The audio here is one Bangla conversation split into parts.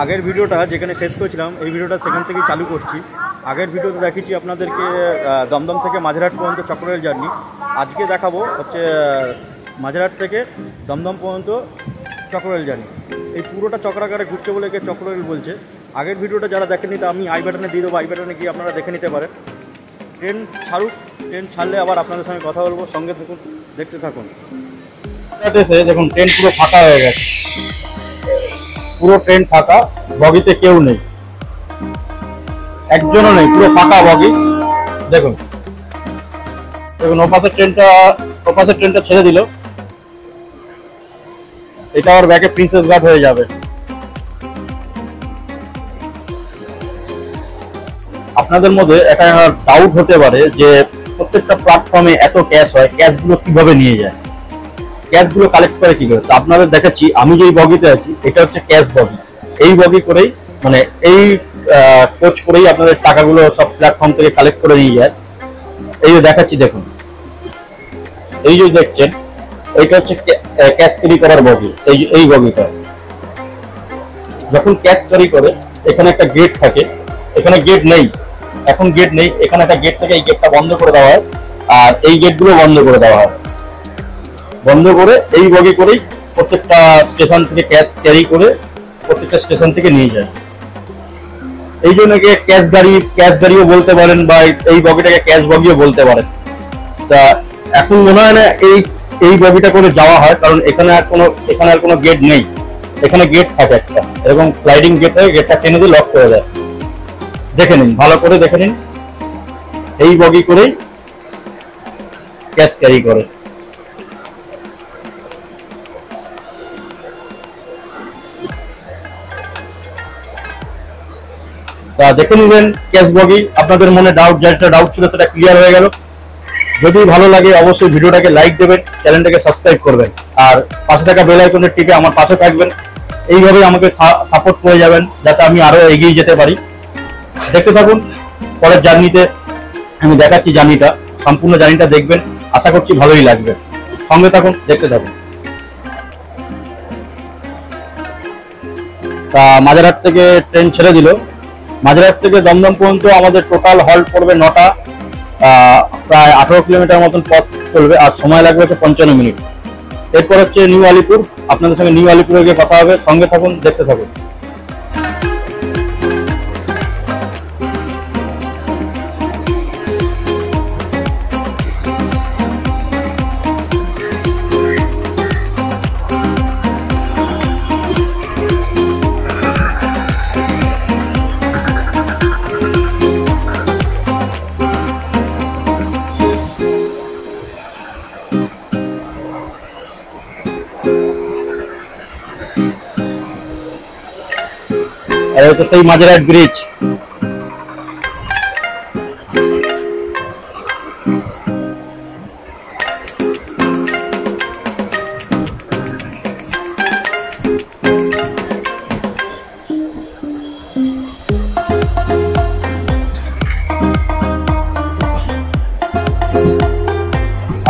আগের ভিডিওটা যেখানে শেষ করেছিলাম এই ভিডিওটা সেখান থেকেই চালু করছি। আগের ভিডিওতে দেখিয়েছি আপনাদেরকে দমদম থেকে মাঝেরহাট পর্যন্ত চক্ররেল জার্নি। আজকে দেখাবো হচ্ছে মাঝেরহাট থেকে দমদম পর্যন্ত চক্ররেল জার্নি। এই পুরোটা চক্রাকারে ঘুরছে বলে একে চক্ররেল বলছে। আগের ভিডিওটা যারা দেখেনি তা আমি আই বাটনে দিয়ে দেবো, আই বাটনে গিয়ে আপনারা দেখে নিতে পারেন। ট্রেন ছাড়ুক, ট্রেন ছাড়লে আবার আপনাদের সঙ্গে কথা বলবো, সঙ্গে থাকুন, দেখতে থাকুন। দেখুন ট্রেন পুরো ফাঁকা হয়ে গেছে, পুরো ট্রেন ফাঁকা, বগিতে কেউ নেই, একজনও নেই, পুরো ফাঁকা বগি। দেখুন দেখুন ওপাশের ট্রেনটা ছেড়ে দিল, এটা আর ব্যাকে প্রিন্সেস ঘাট হয়ে যাবে। আপনাদের মধ্যে একটা ডাউট হতে পারে যে প্রত্যেকটা প্ল্যাটফর্মে এত ক্যাশ হয়, ক্যাশগুলো কিভাবে নিয়ে যায়, ক্যাশগুলো কালেক্ট করে কি করে। তো আপনাদের দেখাচ্ছি, আমি যেই বগিতে আছি এটা হচ্ছে ক্যাশ বগি। এই বগি করেই মানে এই কোচ করেই আপনাদের টাকাগুলো সব প্ল্যাটফর্ম থেকে কালেক্ট করে নিয়ে যায়। এই যে দেখাচ্ছি, দেখুন এই যে দেখছেন এইটা হচ্ছে ক্যাশ ক্যারি করার বগি। এই বগিটা যখন ক্যাশ ক্যারি করে এখানে একটা গেট থাকে, এখানে গেট নেই, এখন গেট নেই, এখানে একটা গেট থেকে এই গেটটা বন্ধ করে দেওয়া হয়, আর এই গেটগুলো বন্ধ করে দেওয়া হয়। বন্ধ করে এই বগি করেই প্রত্যেকটা স্টেশন থেকে ক্যাশ ক্যারি করে প্রত্যেকটা স্টেশন থেকে নিয়ে যায়। এই জন্য ক্যাশ গাড়িও বলতে পারেন, বা এই বগিটাকে ক্যাশ বগিও বলতে পারেন। তা এখন মনে হয় না এই বগিটা করে যাওয়া হয়, কারণ এখানে আর কোনো গেট নেই। এখানে গেট থাকে একটা, এবং স্লাইডিং গেট হয়ে গেটটা টেনে দিয়ে লক করে দেয়। দেখে নিন, ভালো করে দেখে নিন, এই বগি করেই ক্যাশ ক্যারি করে। তা দেখে নিবেন ক্যাশ বগি। আপনাদের মনে যেটা ডাউট ছিল সেটা ক্লিয়ার হয়ে গেল। যদি ভালো লাগে অবশ্যই ভিডিওটাকে লাইক দেবেন, চ্যানেলটাকে সাবস্ক্রাইব করবেন, আর পাশে থাকা বেল আইকনের টিপে আমার পাশে থাকবেন। এইভাবে আমাকে সাপোর্ট করে যাবেন যাতে আমি আরো এগিয়ে যেতে পারি। দেখতে থাকুন, পরের জার্নিতে আমি দেখাচ্ছি জার্নিটা, সম্পূর্ণ জার্নিটা দেখবেন, আশা করছি ভালোই লাগবে। সঙ্গে থাকুন, দেখতে থাকুন। তা মাঝেরহাট থেকে ট্রেন ছেড়ে দিল। মাঝেরহাট থেকে দমদম পর্যন্ত আমাদের টোটাল হল্ট পড়বে 9টা, প্রায় 18 কিলোমিটার মতন পথ চলবে, আর সময় লাগবে হচ্ছে 55 মিনিট। এরপর হচ্ছে নিউ আলিপুর। আপনাদের সঙ্গে নিউ আলিপুরে গিয়ে কথা হবে, সঙ্গে থাকুন, দেখতে থাকুন। আর এটা সেই মাঝেরহাট ব্রিজ।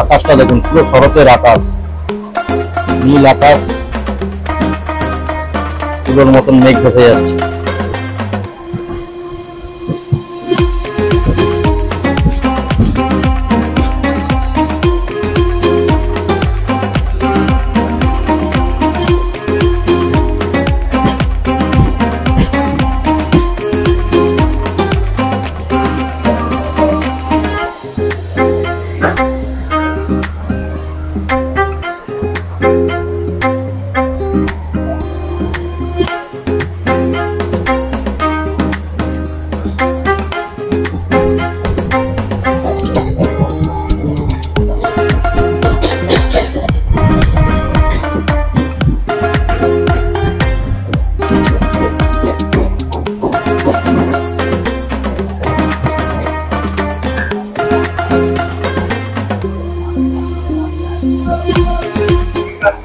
আকাশটা দেখুন, পুরো শরতের আকাশ, নীল আকাশ, তুলোর মতন মেঘ ভেসে যাচ্ছে।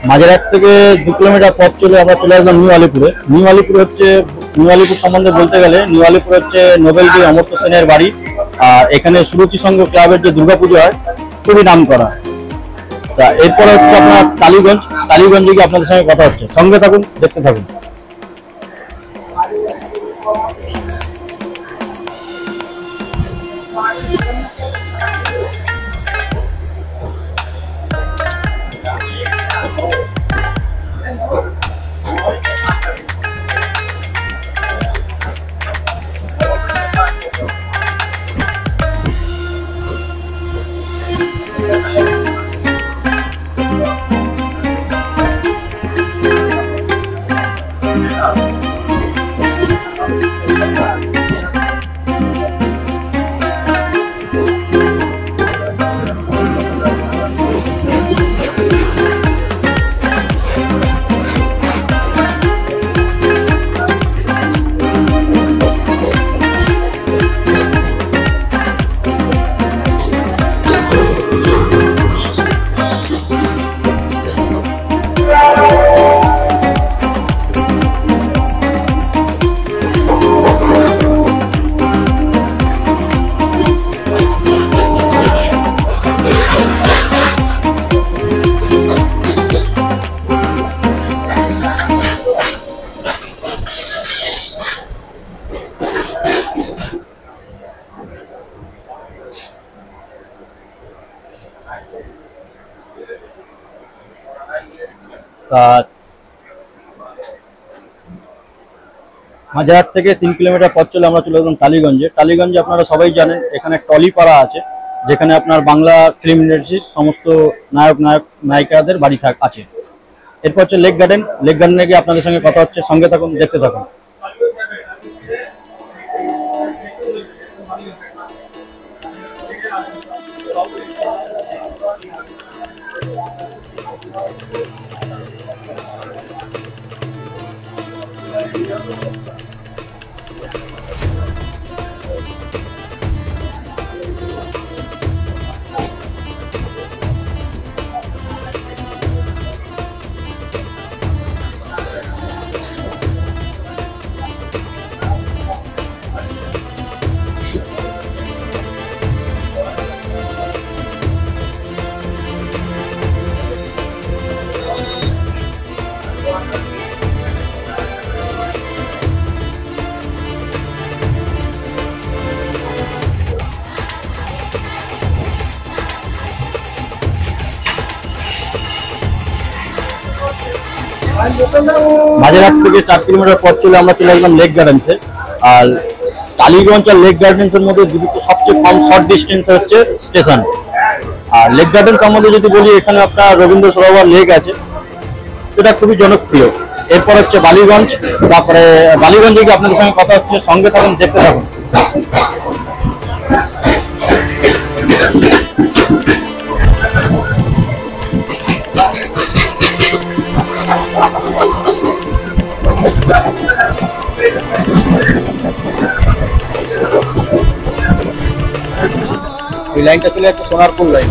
মাঝেরহাট থেকে 2 কিলোমিটার পথ চলে আমরা চলে আসলাম নিউ আলিপুরে। নিউ আলিপুর সম্বন্ধে বলতে গেলে নিউ আলিপুর হচ্ছে নোবেলজি অমর্ত্য সেনের বাড়ি। আর এখানে সুরুচি সংঘ ক্লাবের যে দুর্গাপুজো হয় খুবই নাম করা। তা এরপরে হচ্ছে আপনার টালিগঞ্জে গিয়ে আপনাদের সঙ্গে কথা হচ্ছে, সঙ্গে থাকুন, দেখতে থাকুন। মাঝেরহাট থেকে 3 কিলোমিটার পথ চলে আমরা চলে গেলাম টালিগঞ্জে। টালিগঞ্জে আপনারা সবাই জানেন এখানে টলিপাড়া আছে, যেখানে আপনার বাংলা ফিল্ম ইন্ডাস্ট্রির সমস্ত নায়িকাদের বাড়ি আছে। এরপর হচ্ছে লেক গার্ডেন। লেক গার্ডেনে গিয়ে আপনাদের সঙ্গে কথা হচ্ছে, সঙ্গে থাকুন, দেখতে থাকুন। মাঝেরহাট থেকে 4 কিলোমিটার পথ চলে আমরা চলে আসলাম লেক গার্ডেন্সে। আর টালিগঞ্জ আর লেক গার্ডেন্সের মধ্যে দুটো সবচেয়ে কম শর্ট ডিস্টেন্স হচ্ছে স্টেশন। আর লেক গার্ডেন সম্বন্ধে যদি বলি, এখানে আপনার রবীন্দ্র সরোবর লেক আছে, এটা খুবই জনপ্রিয়। এরপর হচ্ছে বালিগঞ্জ। তারপরে বালিগঞ্জে গিয়ে আপনাদের সঙ্গে কথা হচ্ছে, সঙ্গে থাকুন, দেখতে থাকুন। এই লাইনটা চলে যাচ্ছে সোনারপুর লাইন।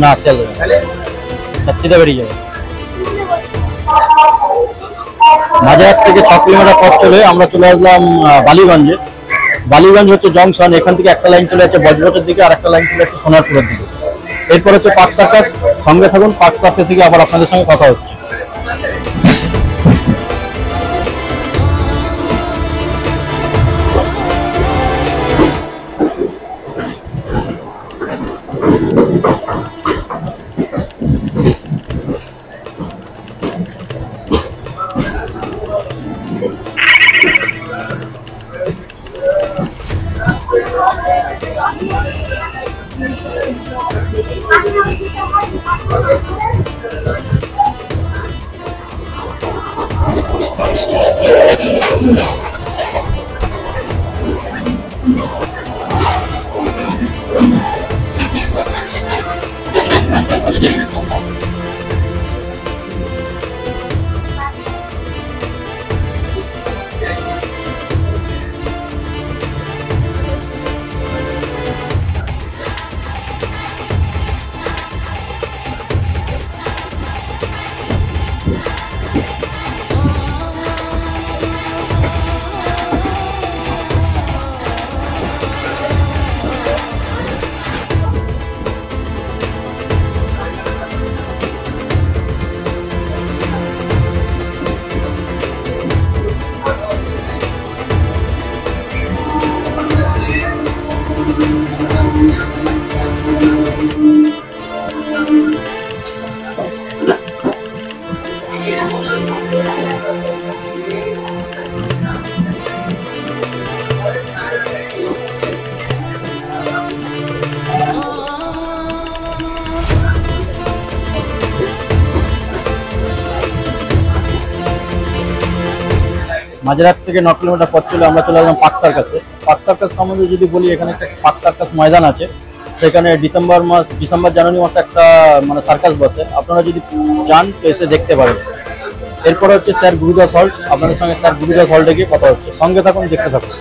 না সিধা বেরিয়ে যাবে। মাঝেরহাট থেকে 6 কিলোমিটার পথ চলে আমরা চলে আসলাম বালিগঞ্জে। বালিগঞ্জ হচ্ছে জংশন। এখান থেকে একটা লাইন চলে যাচ্ছে বজবজের দিকে, আর একটা লাইন চলে যাচ্ছে সোনারপুরের দিকে। এরপর হচ্ছে পার্ক সার্কাস। সঙ্গে থাকুন, পার্ক সার্কাস থেকে আবার আপনাদের সঙ্গে কথা হচ্ছে। মাঝেরহাট থেকে 9 কিলোমিটার পথ চলে আমরা চলে আসলাম পার্ক সার্কাসে। পার্ক সার্কাস সম্বন্ধে যদি বলি, এখানে একটা পার্ক সার্কাস ময়দান আছে, সেখানে ডিসেম্বর জানুয়ারি মাসে একটা মানে সার্কাস বসে। আপনারা যদি যান তো এসে দেখতে পারেন। এরপরে হচ্ছে স্যার গুরুদাস হল্ট, আপনাদের সঙ্গে স্যার গুরুদাস হল্টে গিয়ে কথা হচ্ছে। সঙ্গে থাকুন, দেখতে থাকুন।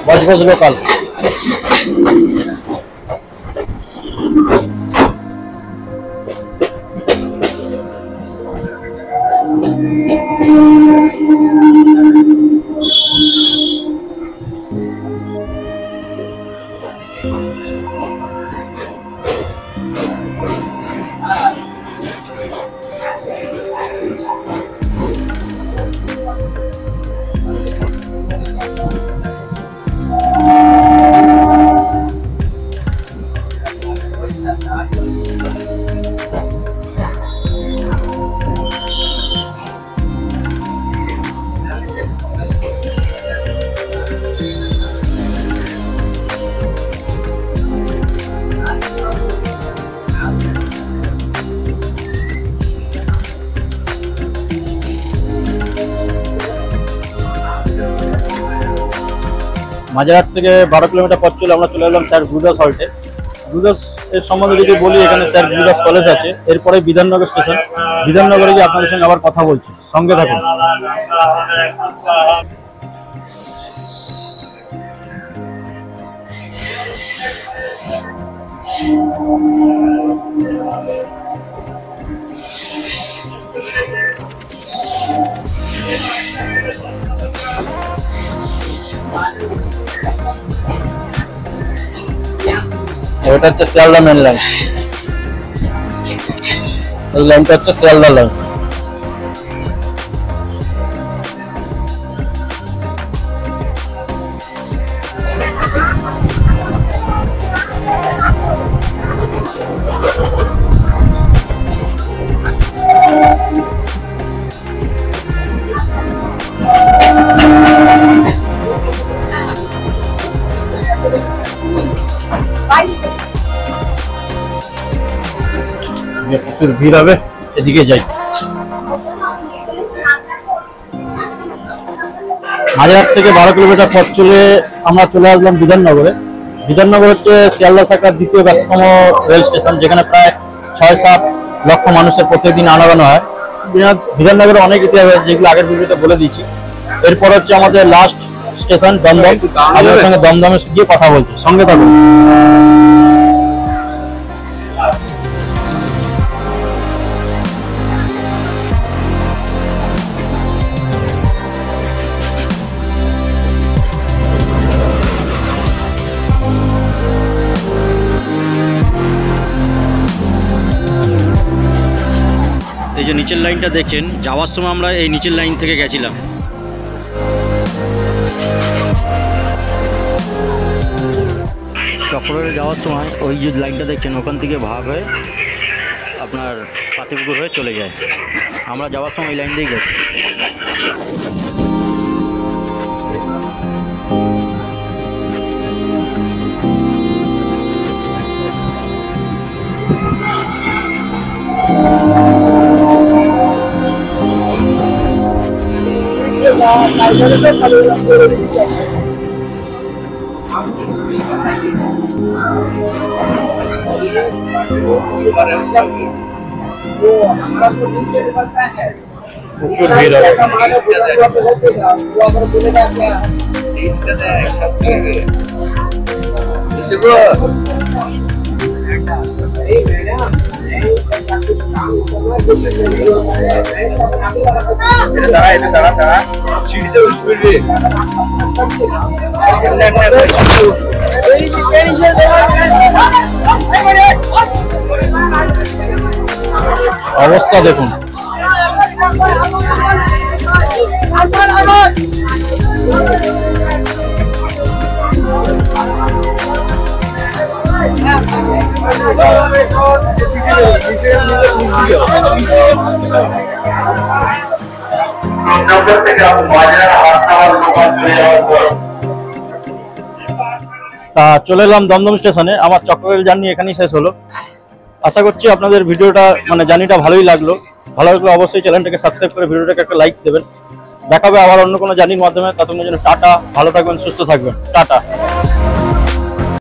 বজবজ লোকাল। মাঝেরহাট থেকে 12 কিলোমিটার পথ চলে আমরা চলে এলাম স্যার গুরুদাস হল্টে। গুরুদাস এর সম্বন্ধে যদি বলি, এখানে স্যার গুরুদাস কলেজ আছে, এরপরে বিধাননগর স্টেশন। বিধাননগরে গিয়ে আপনাদের সঙ্গে আবার কথা বলছি, সঙ্গে থাকুন। এটা হচ্ছে শিয়ালদা মেন লাইন। এই লাইনটা হচ্ছে শিয়ালদা লাইন। প্রচুর ভিড় হবে, এদিকে যাই। মাঝেরহাট থেকে 12 কিলোমিটার পথ চলে আমরা চলে আসলাম বিধাননগরে। বিধাননগর হচ্ছে শিয়ালদা শাখার দ্বিতীয় ব্যস্ততম রেল স্টেশন, যেখানে প্রায় 6-7 লক্ষ মানুষের প্রত্যেকদিন আনাগোনা হয়। বিধাননগরে অনেক ইতিহাস আছে, যেগুলো আগের ভিডিওতে বলে দিয়েছি। এরপর হচ্ছে আমাদের লাস্ট স্টেশন দমদম। আপনাদের সঙ্গে দমদমে গিয়ে কথা বলছি, সঙ্গে থাকুন। এই যে নিচের লাইনটা দেখছেন, যাওয়ার সময় আমরা এই নিচের লাইন থেকে গেছিলাম। চক্রে যাওয়ার সময় ওই যে লাইনটা দেখছেন, ওখান থেকে ভাগ হয়ে আপনার পাতিপুকুর হয়ে চলে যায়। আমরা যাওয়ার সময় এই লাইন দিয়ে গেছি। প্রচুর ভিড় হবে। দাঁড়া সিঁড়িতে উঠবে। অবস্থা দেখুন। তা চলে এলাম দমদম স্টেশনে। আমার চক্রের জার্নি এখানেই শেষ হলো। আশা করছি আপনাদের ভিডিওটা মানে জার্নিটা ভালোই লাগলো। ভালো লাগলে অবশ্যই চ্যানেলটাকে সাবস্ক্রাইব করে ভিডিওটাকে একটা লাইক দেবেন। দেখাবে আবার অন্য কোনো জার্নির মাধ্যমে। ততক্ষণের জন্য টাটা, ভালো থাকবেন, সুস্থ থাকবেন, টাটা।